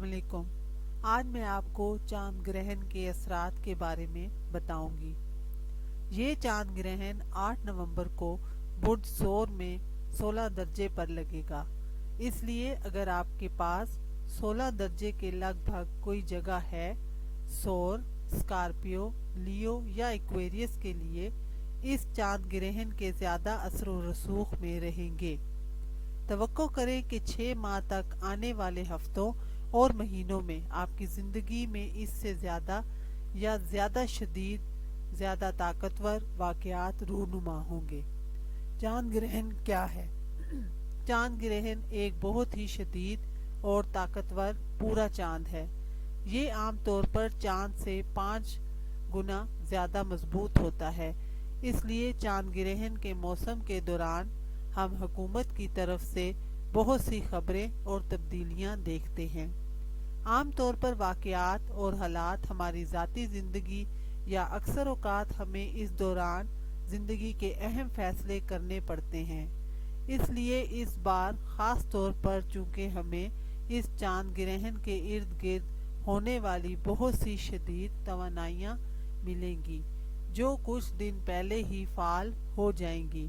अस्सलाम वालेकुम। आज मैं आपको चांद ग्रहण के असरात के बारे में बताऊंगी। ये चांद ग्रहण 8 नवंबर को बुर्ज सोर में 16 दर्जे पर लगेगा। इसलिए अगर आपके पास 16 दर्जे के लगभग कोई जगह है, सोर, स्कॉर्पियो, लियो या एक्वेरियस के लिए इस चांद ग्रहण के ज़्यादा असर व रसूख में रहेंगे। तवक्को करें कि 6 माह तक आने वाले हफ्तों और महीनों में आपकी ज़िंदगी में इससे ज़्यादा या ज़्यादा शदीद, ज़्यादा ताकतवर वाक़यात रूनुमा होंगे। चांद ग्रहण क्या है? चांद ग्रहण एक बहुत ही शदीद और ताकतवर पूरा चांद है। ये आम तौर पर चांद से 5 गुना ज़्यादा मजबूत होता है। इसलिए चांद ग्रहण के मौसम के दौरान हम हुकूमत की तरफ से बहुत सी खबरें और तब्दीलियां देखते हैं। आम तौर पर वाक़यात और हालात हमारी ज़ाती ज़िंदगी या अक्सर औक़ात हमें इस दौरान ज़िंदगी के अहम फ़ैसले करने पड़ते हैं। इसलिए इस बार ख़ास तौर पर चूँकि हमें इस चांद ग्रहण के इर्द गिर्द होने वाली बहुत सी शदीद तवानाइयाँ मिलेंगी जो कुछ दिन पहले ही फ़ाल हो जाएंगी।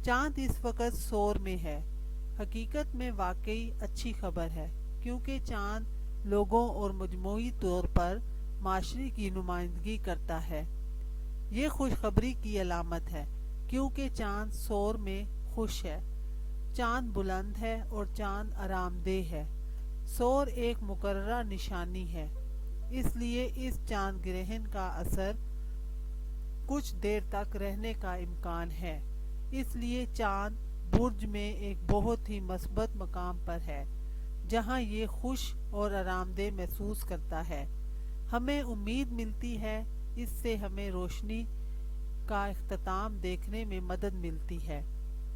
चांद इस वक्त सोर में है। हकीकत में वाकई अच्छी खबर है, क्योंकि चांद लोगों और मजमूई तौर पर माशरे की नुमाइंदगी करता है। ये खुशखबरी की अलामत है, क्योंकि चांद सोर में खुश है। चांद बुलंद है और चांद आरामदेह है। सोर एक मुकर्ररा निशानी है, इसलिए इस चांद ग्रहण का असर कुछ देर तक रहने का इम्कान है। इसलिए चांद बुर्ज में एक बहुत ही मस्बत मकाम पर है, जहां ये खुश और आरामदेह महसूस करता है। हमें उम्मीद मिलती है इससे हमें रोशनी का इख्तिताम देखने में मदद मिलती है।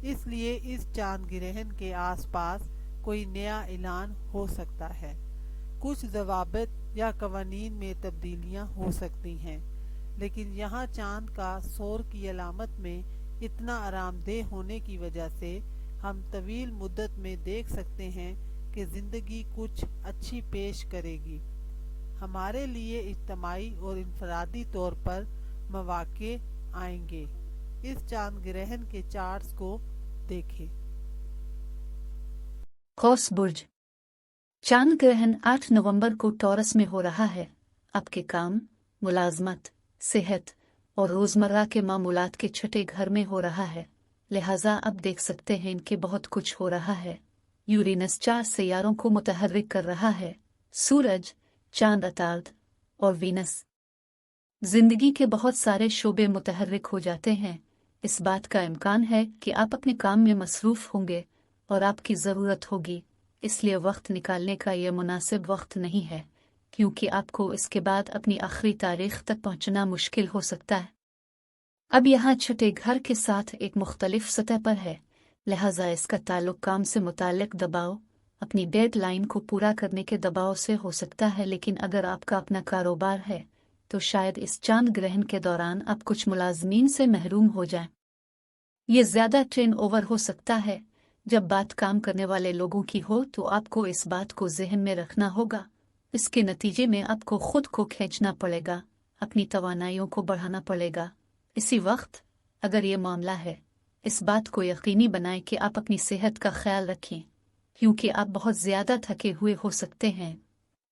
इसलिए इस चांद ग्रहण के आसपास कोई नया ऐलान हो सकता है। कुछ ज़वाबित या कवानीन में तब्दीलियां हो सकती हैं, लेकिन यहाँ चांद का सोर की अलामत में इतना आरामदेह होने की वजह से हम तवील मुद्दत में देख सकते हैं कि ज़िंदगी कुछ अच्छी पेश करेगी। हमारे लिए इज्तमाई और इनफरादी तौर पर मौक़े आएंगे। इस चांद ग्रहण के चार्ट्स को देखें। कौस बुर्ज। चांद ग्रहण 8 नवंबर को टॉरस में हो रहा है। आपके काम, मुलाजमत, सेहत और रोज़मर्रा के मामूलात के छठे घर में हो रहा है, लिहाजा अब देख सकते हैं इनके बहुत कुछ हो रहा है। यूरेनस 4 सैयारों को मुतहर्रिक कर रहा है: सूरज, चांद, अतार्द और वीनस। जिंदगी के बहुत सारे शोबे मुतहर्रिक हो जाते हैं। इस बात का इम्कान है कि आप अपने काम में मसरूफ़ होंगे और आपकी ज़रूरत होगी, इसलिए वक्त निकालने का यह मुनासिब वक्त नहीं है, क्योंकि आपको इसके बाद अपनी आखिरी तारीख तक पहुंचना मुश्किल हो सकता है। अब यहाँ छठे घर के साथ एक मुख्तलिफ सतह पर है, लिहाजा इसका ताल्लुक काम से मुताल्लिक दबाव, अपनी डेडलाइन को पूरा करने के दबाव से हो सकता है। लेकिन अगर आपका अपना कारोबार है तो शायद इस चांद ग्रहण के दौरान आप कुछ मुलाजमीन से महरूम हो जाएं। ये ज़्यादा टर्न ओवर हो सकता है। जब बात काम करने वाले लोगों की हो तो आपको इस बात को जहन में रखना होगा। इसके नतीजे में आपको खुद को खींचना पड़ेगा, अपनी तवानाइयों को बढ़ाना पड़ेगा। इसी वक्त अगर ये मामला है, इस बात को यकीनी बनाएं कि आप अपनी सेहत का ख्याल रखें, क्योंकि आप बहुत ज़्यादा थके हुए हो सकते हैं।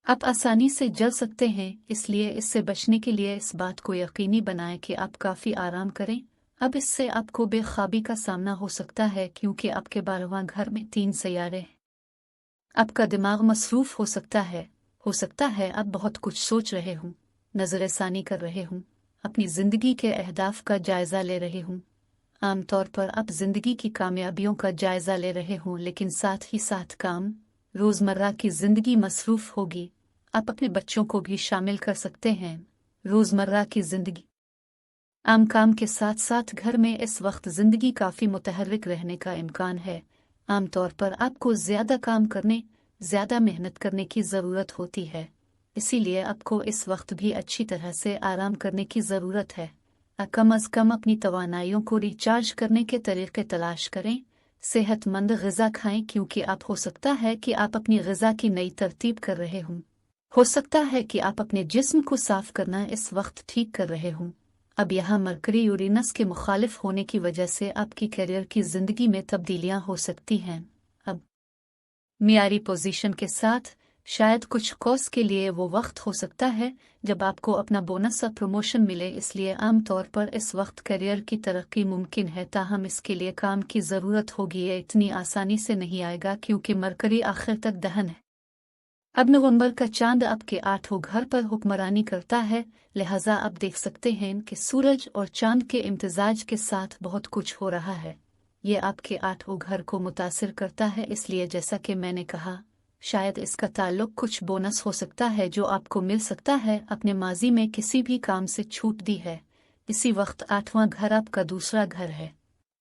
आप आसानी से जल सकते हैं, इसलिए इससे बचने के लिए इस बात को यकीनी बनाएं कि आप काफ़ी आराम करें। अब इससे आपको बेख्वाबी का सामना हो सकता है, क्योंकि आपके 12वां घर में 3 सैयारे हैं। आपका दिमाग मसरूफ़ हो सकता है आप बहुत कुछ सोच रहे हों, नज़रसानी कर रहे हों, अपनी ज़िंदगी के अहदाफ का जायज़ा ले रहे हों। आमतौर पर आप ज़िंदगी की कामयाबियों का जायज़ा ले रहे हों, लेकिन साथ ही साथ काम, रोज़मर्रा की ज़िंदगी मसरूफ़ होगी। आप अपने बच्चों को भी शामिल कर सकते हैं। रोज़मर्रा की ज़िंदगी, आम काम के साथ साथ घर में इस वक्त ज़िंदगी काफ़ी मुतहर्रिक रहने का इम्कान है। आमतौर पर आपको ज़्यादा काम करने, ज़्यादा मेहनत करने की ज़रूरत होती है, इसीलिए आपको इस वक्त भी अच्छी तरह से आराम करने की ज़रूरत है। कम अज़ कम अपनी तवानाइयों को रिचार्ज करने के तरीक़े तलाश करें, सेहतमंद ग़िज़ा खाएं क्योंकि आप हो सकता है कि आप अपनी ग़िज़ा की नई तरतीब कर रहे हों। हो सकता है कि आप अपने जिस्म को साफ करना इस वक्त ठीक कर रहे हों। अब यहाँ मरकरी यूरेनस के मुखालिफ होने की वजह से आपकी करियर की ज़िंदगी में तब्दीलियाँ हो सकती हैं। अब मियारी पोजीशन के साथ शायद कुछ कोर्स के लिए वो वक्त हो सकता है जब आपको अपना बोनस या प्रमोशन मिले, इसलिए आमतौर पर इस वक्त करियर की तरक्की मुमकिन है, ताहम इसके लिए काम की ज़रूरत होगी। ये इतनी आसानी से नहीं आएगा क्योंकि मरकरी आखिर तक दहन है। अब नवंबर का चांद आपके 8वें घर पर हुक्मरानी करता है, लिहाजा आप देख सकते हैं कि सूरज और चांद के इम्तिजाज के साथ बहुत कुछ हो रहा है। ये आपके 8वें घर को मुतासिर करता है, इसलिए जैसा कि मैंने कहा शायद इसका ताल्लुक कुछ बोनस हो सकता है जो आपको मिल सकता है अपने माजी में किसी भी काम से छूट दी है। इसी वक्त 8वां घर आपका दूसरा घर है,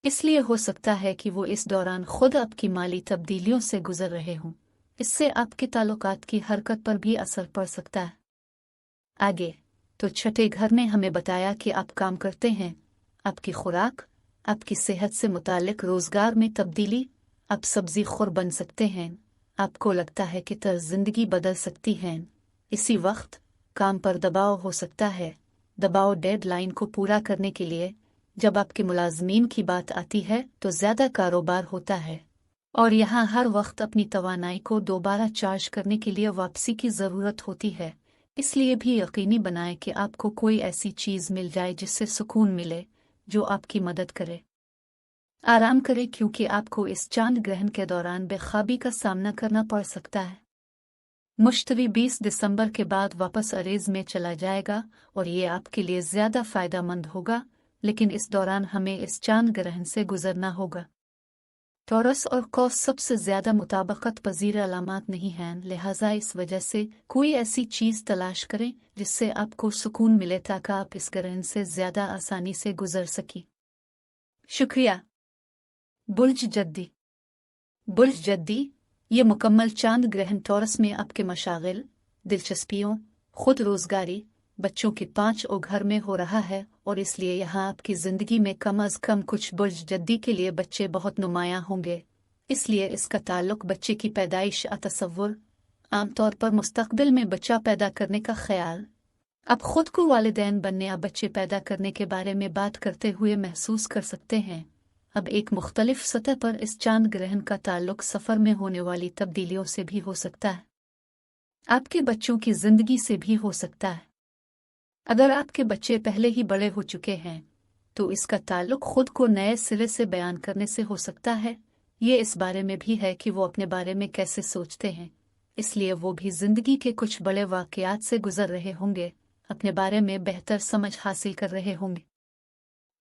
इसलिए हो सकता है कि वो इस दौरान खुद आपकी माली तब्दीलियों से गुजर रहे हों। इससे आपके ताल्लुकात की हरकत पर भी असर पड़ सकता है। आगे तो छठे घर ने हमें बताया कि आप काम करते हैं, आपकी खुराक, आपकी सेहत से मुतालिक रोज़गार में तब्दीली, आप सब्ज़ी खुर बन सकते हैं, आपको लगता है कि तर्ज ज़िंदगी बदल सकती है। इसी वक्त काम पर दबाव हो सकता है, दबाव डेडलाइन को पूरा करने के लिए। जब आपके मुलाजमीन की बात आती है तो ज़्यादा कारोबार होता है और यहाँ हर वक्त अपनी तवानाई को दोबारा चार्ज करने के लिए वापसी की ज़रूरत होती है। इसलिए भी यकीनी बनाएं कि आपको कोई ऐसी चीज़ मिल जाए जिससे सुकून मिले, जो आपकी मदद करे। आराम करें क्योंकि आपको इस चांद ग्रहण के दौरान बेख्वाबी का सामना करना पड़ सकता है। मुश्तरी 20 दिसंबर के बाद वापस अरेज में चला जाएगा और ये आपके लिए ज़्यादा फ़ायदेमंद होगा, लेकिन इस दौरान हमें इस चांद ग्रहण से गुजरना होगा। टॉरस और कौस सबसे ज़्यादा मुताबकत पजीर अलामात नहीं हैं, लिहाजा इस वजह से कोई ऐसी चीज़ तलाश करें जिससे आपको सुकून मिले ताकि आप इस ग्रहण से ज़्यादा आसानी से गुजर सकें। शुक्रिया। बुर्ज जद्दी। बुर्ज जद्दी ये मुकम्मल चांद ग्रहण टॉरस में आपके मशागिल, दिलचस्पियों, खुद रोज़गारी, बच्चों के 5वें घर में हो रहा है और इसलिए यहाँ आपकी ज़िंदगी में कम अज़ कम कुछ बुर्ज जद्दी के लिए बच्चे बहुत नुमायाँ होंगे। इसलिए इसका ताल्लुक बच्चे की पैदाइश आ तसव्वुर, आमतौर पर मुस्तक़बिल में बच्चा पैदा करने का ख्याल, आप खुद को वालिदैन बनने या बच्चे पैदा करने के बारे में बात करते हुए महसूस कर सकते हैं। अब एक मुख्तलिफ सतह पर इस चांद ग्रहण का ताल्लुक सफ़र में होने वाली तब्दीलियों से भी हो सकता है, आपके बच्चों की ज़िंदगी से भी हो सकता है। अगर आपके बच्चे पहले ही बड़े हो चुके हैं तो इसका ताल्लुक खुद को नए सिरे से बयान करने से हो सकता है। ये इस बारे में भी है कि वो अपने बारे में कैसे सोचते हैं, इसलिए वो भी ज़िंदगी के कुछ बड़े वाक़यात से गुजर रहे होंगे, अपने बारे में बेहतर समझ हासिल कर रहे होंगे।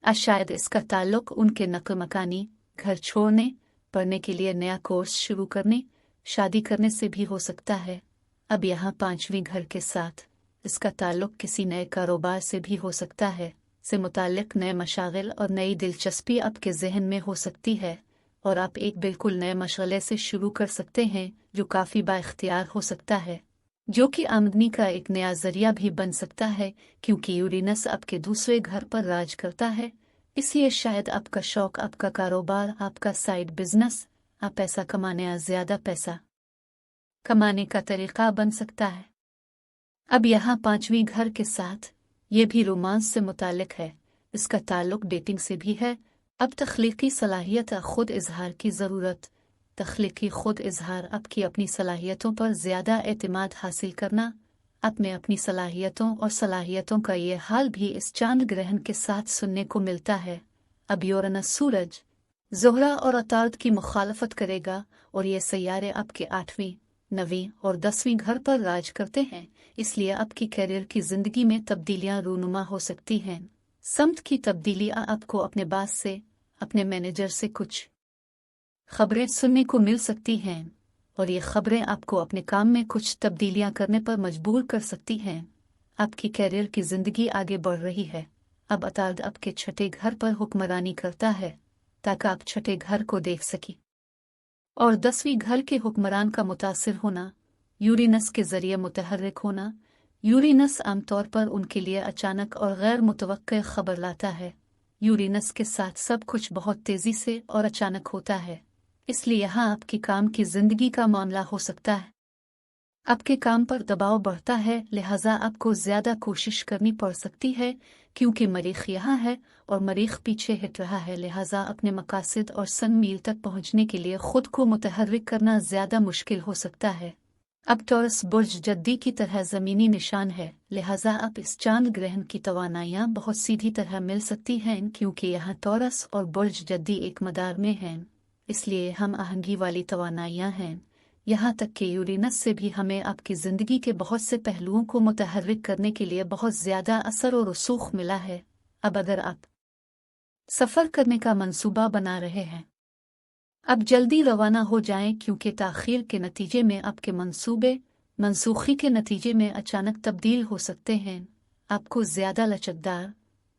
शायद इसका ताल्लुक उनके नक़ल मकानी, घर छोड़ने, पढ़ने के लिए नया कोर्स शुरू करने, शादी करने से भी हो सकता है। अब यहाँ 5वें घर के साथ इसका ताल्लुक किसी नए कारोबार से भी हो सकता है, से मुताल्लिक नए मशागिल और नई दिलचस्पी आपके जहन में हो सकती है और आप एक बिल्कुल नए मशगले से शुरू कर सकते हैं जो काफ़ी बाइख्तियार हो सकता है, जो कि आमदनी का एक नया ज़रिया भी बन सकता है क्योंकि यूरेनस आपके दूसरे घर पर राज करता है। इसलिए शायद आपका शौक़, आपका कारोबार, आपका साइड बिजनेस, आप पैसा कमाने या ज़्यादा पैसा कमाने का तरीक़ा बन सकता है। अब यहाँ 5वें घर के साथ ये भी रोमांस से मुतालिक है, इसका ताल्लुक डेटिंग से भी है। अब तख्लीकी सलाहियत, खुद इजहार की ज़रूरत, तख्लीकी खुद इजहार, आपकी अपनी सलाहियतों पर ज़्यादा एतमाद हासिल करना, आप में अपनी सलाहियतों और सलाहियतों का ये हाल भी इस चांद ग्रहण के साथ सुनने को मिलता है। अब यूरेनस सूरज, ज़ोहरा और अतार्द की मुखालफत करेगा और ये सैयारे आपके 8वें, 9वें और 10वें घर पर राज करते हैं, इसलिए आपकी करियर की ज़िंदगी में तब्दीलियाँ रूनुमा हो सकती हैं। समत की तब्दीली, आपको अपने बास से, अपने मैनेजर से कुछ खबरें सुनने को मिल सकती हैं और ये खबरें आपको अपने काम में कुछ तब्दीलियां करने पर मजबूर कर सकती हैं। आपकी कैरियर की ज़िंदगी आगे बढ़ रही है। अब अतार्द आपके 6ठे घर पर हुक्मरानी करता है ताकि आप 6ठे घर को देख सकें और 10वीं घर के हुक्मरान का मुतासिर होना, यूरेनस के ज़रिए मुतहर्रिक होना। यूरेनस आमतौर पर उनके लिए अचानक और गैर मुतवक्किअ खबर लाता है। यूरेनस के साथ सब कुछ बहुत तेज़ी से और अचानक होता है। इसलिए यहाँ आपकी काम की जिंदगी का मामला हो सकता है। आपके काम पर दबाव बढ़ता है, लिहाजा आपको ज्यादा कोशिश करनी पड़ सकती है क्योंकि मरीख यहाँ है और मरीख पीछे हिट रहा है। लिहाजा अपने मकासद और सन मील तक पहुंचने के लिए खुद को मुतहर्रिक करना ज्यादा मुश्किल हो सकता है। अब टॉरस बुर्ज जद्दी की तरह जमीनी निशान है, लिहाजा अब इस चांद ग्रहण की तवानाइयाँ बहुत सीधी तरह मिल सकती हैं क्योंकि यहाँ टॉरस और बुर्ज जद्दी एक मदार में हैं, इसलिए हम आहंगी वाली तवानाइयाँ हैं। यहाँ तक कि यूरेनस से भी हमें आपकी ज़िंदगी के बहुत से पहलुओं को मुतहर्रिक करने के लिए बहुत ज़्यादा असर और रसूख मिला है। अब अगर आप सफ़र करने का मंसूबा बना रहे हैं, अब जल्दी रवाना हो जाएं क्योंकि ताख़ीर के नतीजे में आपके मंसूबे मनसूखी के नतीजे में अचानक तब्दील हो सकते हैं। आपको ज़्यादा लचकदार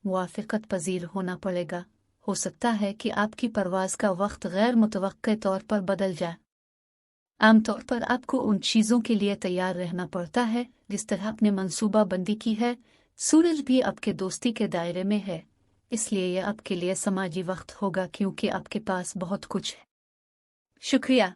मुवाफ़क़त पज़ीर होना पड़ेगा। हो सकता है कि आपकी परवाज़ का वक्त गैर मुतवक्के तौर पर बदल जाए। आमतौर पर आपको उन चीज़ों के लिए तैयार रहना पड़ता है जिस तरह आपने मंसूबा बंदी की है। सूरज भी आपके दोस्ती के दायरे में है, इसलिए यह आपके लिए समाजी वक्त होगा क्योंकि आपके पास बहुत कुछ है। शुक्रिया।